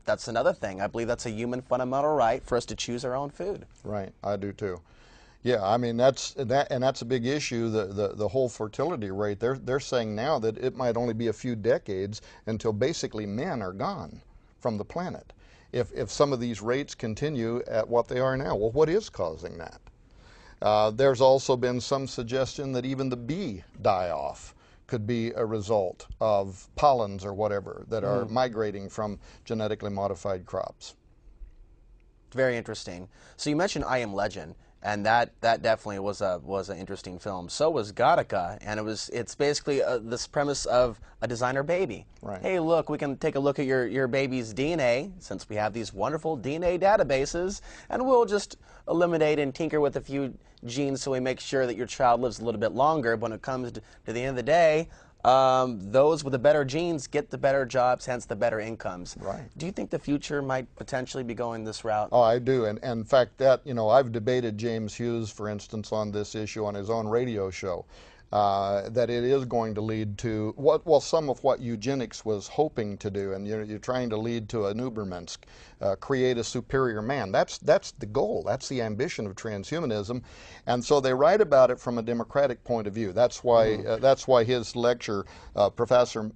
That's another thing. I believe that's a human fundamental right for us to choose our own food. Right, I do too. Yeah, I mean that's a big issue. The whole fertility rate. They're saying now that it might only be a few decades until basically men are gone from the planet. If some of these rates continue at what they are now, well, what is causing that? There's also been some suggestion that even the bee die-off could be a result of pollens or whatever that are migrating from genetically modified crops. Very interesting. So you mentioned I Am Legend, and that definitely was an interesting film. So was Gattaca, and it's basically this premise of a designer baby. Right. Hey, look, we can take a look at your baby's DNA, since we have these wonderful DNA databases, and we'll just eliminate and tinker with a few genes so we make sure that your child lives a little bit longer. But when it comes to the end of the day, those with the better genes get the better jobs, hence the better incomes. Right. Do you think the future might potentially be going this route? Oh, I do. And in fact, I've debated James Hughes, for instance, on this issue on his own radio show. That it is going to lead to some of what eugenics was hoping to do, and you're trying to lead to an Ubermensch, create a superior man. That's the goal. That's the ambition of transhumanism, and so they write about it from a democratic point of view. That's why his lecture, Professor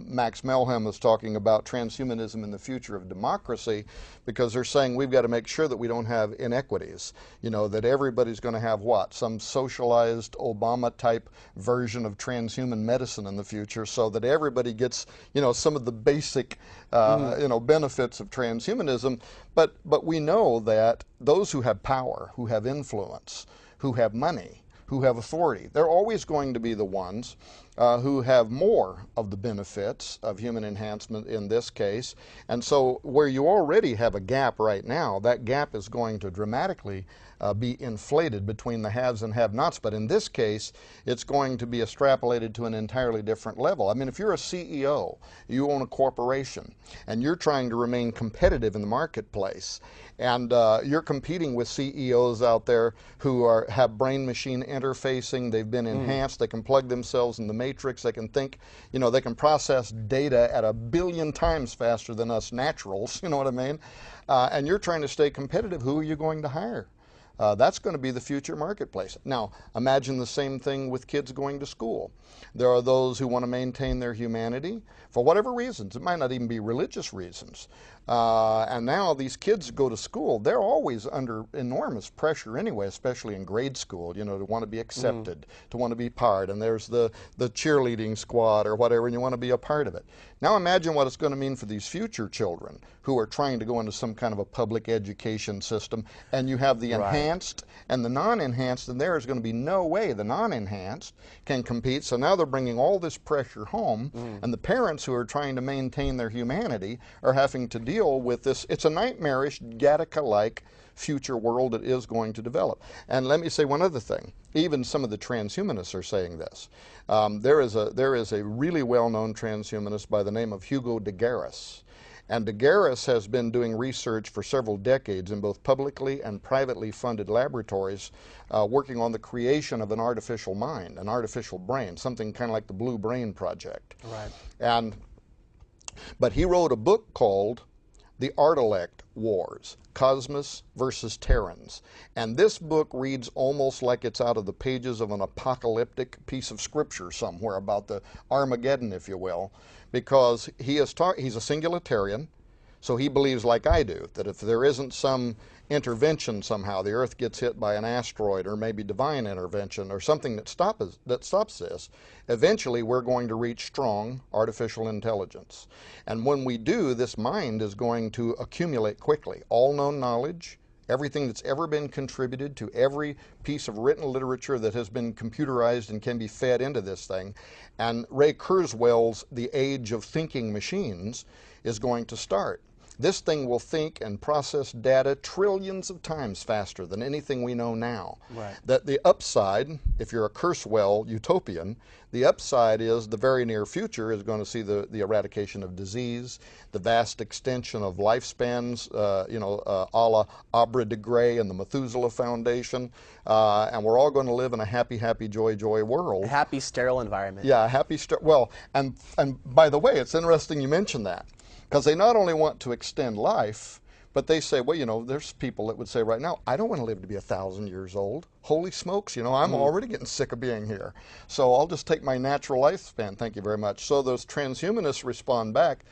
Max Melham, was talking about transhumanism in the future of democracy, because they're saying we've got to make sure that we don't have inequities. That everybody's going to have some socialized Obama type version of transhuman medicine in the future, so that everybody gets some of the basic benefits of transhumanism. But we know that those who have power, who have influence, who have money, who have authority, they're always going to be the ones who have more of the benefits of human enhancement in this case. And so where you already have a gap right now, that gap is going to dramatically be inflated between the haves and have-nots. But in this case, it's going to be extrapolated to an entirely different level. I mean, if you're a CEO, you own a corporation, and you're trying to remain competitive in the marketplace, and you're competing with CEOs out there who have brain-machine interfacing, they've been enhanced, they can plug themselves in the matrix, they can think, they can process data at 1 billion times faster than us naturals, you know what I mean? And you're trying to stay competitive, who are you going to hire? That's going to be the future marketplace. Now, imagine the same thing with kids going to school. There are those who want to maintain their humanity for whatever reasons. It might not even be religious reasons. And now these kids go to school. They're always under enormous pressure anyway, especially in grade school, to want to be accepted, to want to be part. And there's the cheerleading squad or whatever, and you want to be a part of it. Now imagine what it's going to mean for these future children who are trying to go into some kind of a public education system, and you have the enhanced and the non-enhanced, and there is going to be no way the non-enhanced can compete. So now they're bringing all this pressure home, and the parents who are trying to maintain their humanity are having to deal with this. It's a nightmarish, Gattaca-like future world that is going to develop. And let me say one other thing. Even some of the transhumanists are saying this. There is a really well-known transhumanist by the name of Hugo de Garis. And de Garis has been doing research for several decades in both publicly and privately funded laboratories, working on the creation of an artificial mind, an artificial brain, something kind of like the Blue Brain Project. Right. But he wrote a book called The Artilect Wars, Cosmos versus Terrans. And this book reads almost like it's out of the pages of an apocalyptic piece of scripture somewhere about the Armageddon, if you will, because he's a singularitarian, so he believes, like I do, that if there isn't some intervention somehow, the Earth gets hit by an asteroid or maybe divine intervention or something that stops this, eventually we're going to reach strong artificial intelligence. And when we do, this mind is going to accumulate quickly. All known knowledge, everything that's ever been contributed to every piece of written literature that has been computerized and can be fed into this thing. And Ray Kurzweil's The Age of Thinking Machines is going to start. This thing will think and process data trillions of times faster than anything we know now. Right. That the upside, if you're a Kurzweil utopian, the upside is the very near future is going to see the eradication of disease, the vast extension of lifespans, a la Abra de Grey and the Methuselah Foundation, and we're all going to live in a happy, happy, joy, joy world. A happy, sterile environment. Yeah, a happy, well, and by the way, it's interesting you mentioned that, Because they not only want to extend life, but they say, well, you know, there's people that would say right now, I don't want to live to be 1,000 years old. Holy smokes, you know, I'm already getting sick of being here. So I'll just take my natural lifespan. Thank you very much. So those transhumanists respond back,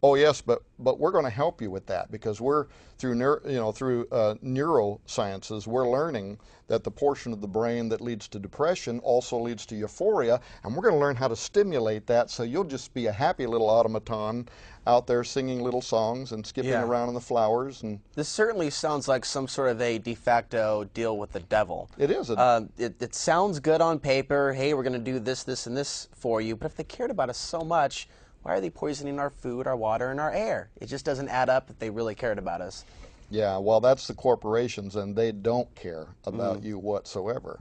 oh yes, but we're going to help you with that, because we're through neurosciences, we're learning that the portion of the brain that leads to depression also leads to euphoria, and we're going to learn how to stimulate that, so you'll just be a happy little automaton out there singing little songs and skipping around in the flowers. And this certainly sounds like some sort of a de facto deal with the devil. It is. It sounds good on paper. Hey, we're going to do this, this, and this for you. But if they cared about us so much, why are they poisoning our food, our water, and our air? It just doesn't add up if they really cared about us. Yeah, well, that's the corporations, and they don't care about you whatsoever.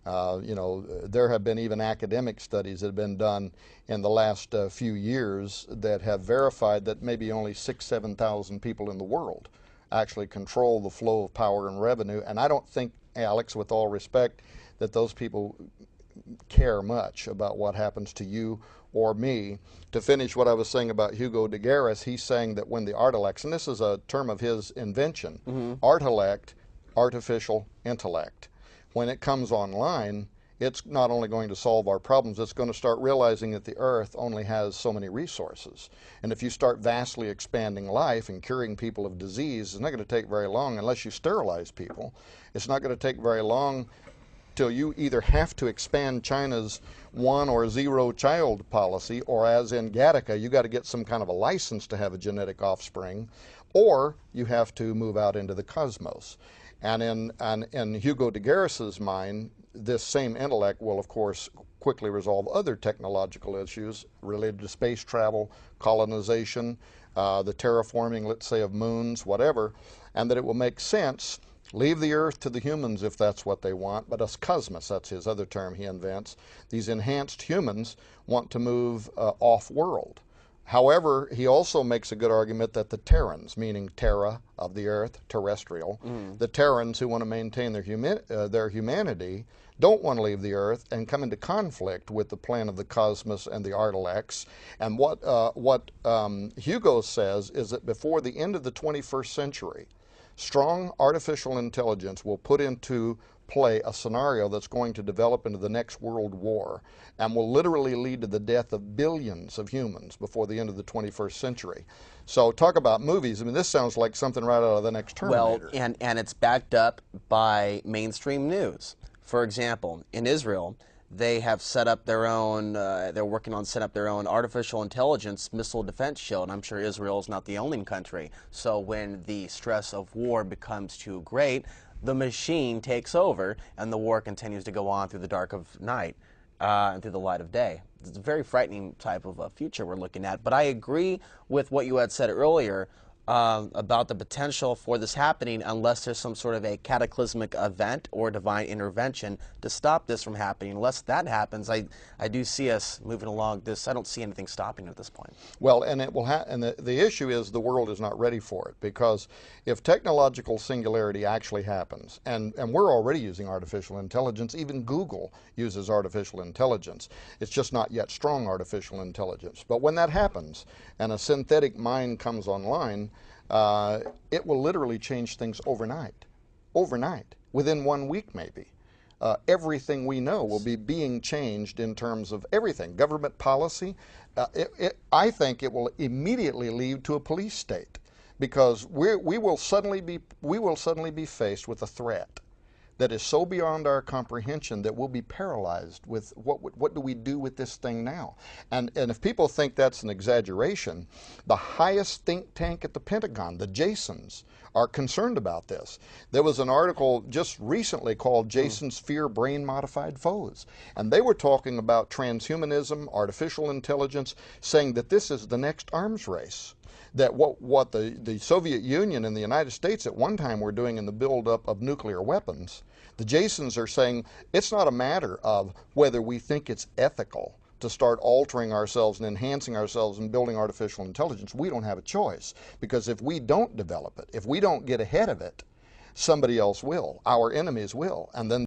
You know, there have been even academic studies that have been done in the last few years that have verified that maybe only 6,000 to 7,000 people in the world actually control the flow of power and revenue. And I don't think, Alex, with all respect, that those people care much about what happens to you or me. To finish what I was saying about Hugo de Garis, he's saying that when the artilects, and this is a term of his invention, artilect, artificial intellect, when it comes online, it's not only going to solve our problems, it's going to start realizing that the earth only has so many resources. And if you start vastly expanding life and curing people of disease, it's not going to take very long unless you sterilize people. It's not going to take very long till you either have to expand China's 1 or 0 child policy, or as in Gattaca, you got to get some kind of a license to have a genetic offspring, or you have to move out into the cosmos. And in Hugo de Garis's mind, this same intellect will, of course, quickly resolve other technological issues related to space travel, colonization, the terraforming, let's say, of moons, whatever, and that it will make sense. Leave the earth to the humans if that's what they want, but us cosmos, that's his other term he invents, these enhanced humans want to move off-world. However, he also makes a good argument that the Terrans, meaning terra, of the earth, terrestrial, the Terrans who want to maintain their humanity, don't want to leave the earth and come into conflict with the plan of the cosmos and the artilects. And what Hugo says is that before the end of the 21st century, strong artificial intelligence will put into play a scenario that's going to develop into the next world war and will literally lead to the death of billions of humans before the end of the 21st century. So talk about movies. I mean, this sounds like something right out of the next Terminator. Well, and it's backed up by mainstream news. For example, in Israel, they have set up their own, they're working on setting up their own artificial intelligence missile defense shield. I'm sure Israel is not the only country. So when the stress of war becomes too great, the machine takes over and the war continues to go on through the dark of night and through the light of day. It's a very frightening type of a future we're looking at. But I agree with what you had said earlier about the potential for this happening unless there's some sort of a cataclysmic event or divine intervention to stop this from happening. Unless that happens, I do see us moving along this. I don't see anything stopping at this point. Well, and it will and the issue is the world is not ready for it, because if technological singularity actually happens, and we're already using artificial intelligence, even Google uses artificial intelligence. It's just not yet strong artificial intelligence. But when that happens and a synthetic mind comes online, it will literally change things overnight. Overnight. Within 1 week, maybe. Everything we know will be being changed in terms of everything. Government policy. I think it will immediately lead to a police state, because we will suddenly be faced with a threat that is so beyond our comprehension that we'll be paralyzed with what do we do with this thing now? And if people think that's an exaggeration, the highest think tank at the Pentagon, the Jasons, are concerned about this. There was an article just recently called Jasons Fear Brain-Modified Foes, and they were talking about transhumanism, artificial intelligence, saying that this is the next arms race. That what the Soviet Union and the United States at one time were doing in the buildup of nuclear weapons, the Jasons are saying it's not a matter of whether we think it's ethical to start altering ourselves and enhancing ourselves and building artificial intelligence. We don't have a choice, because if we don't develop it, if we don't get ahead of it, somebody else will. Our enemies will. And then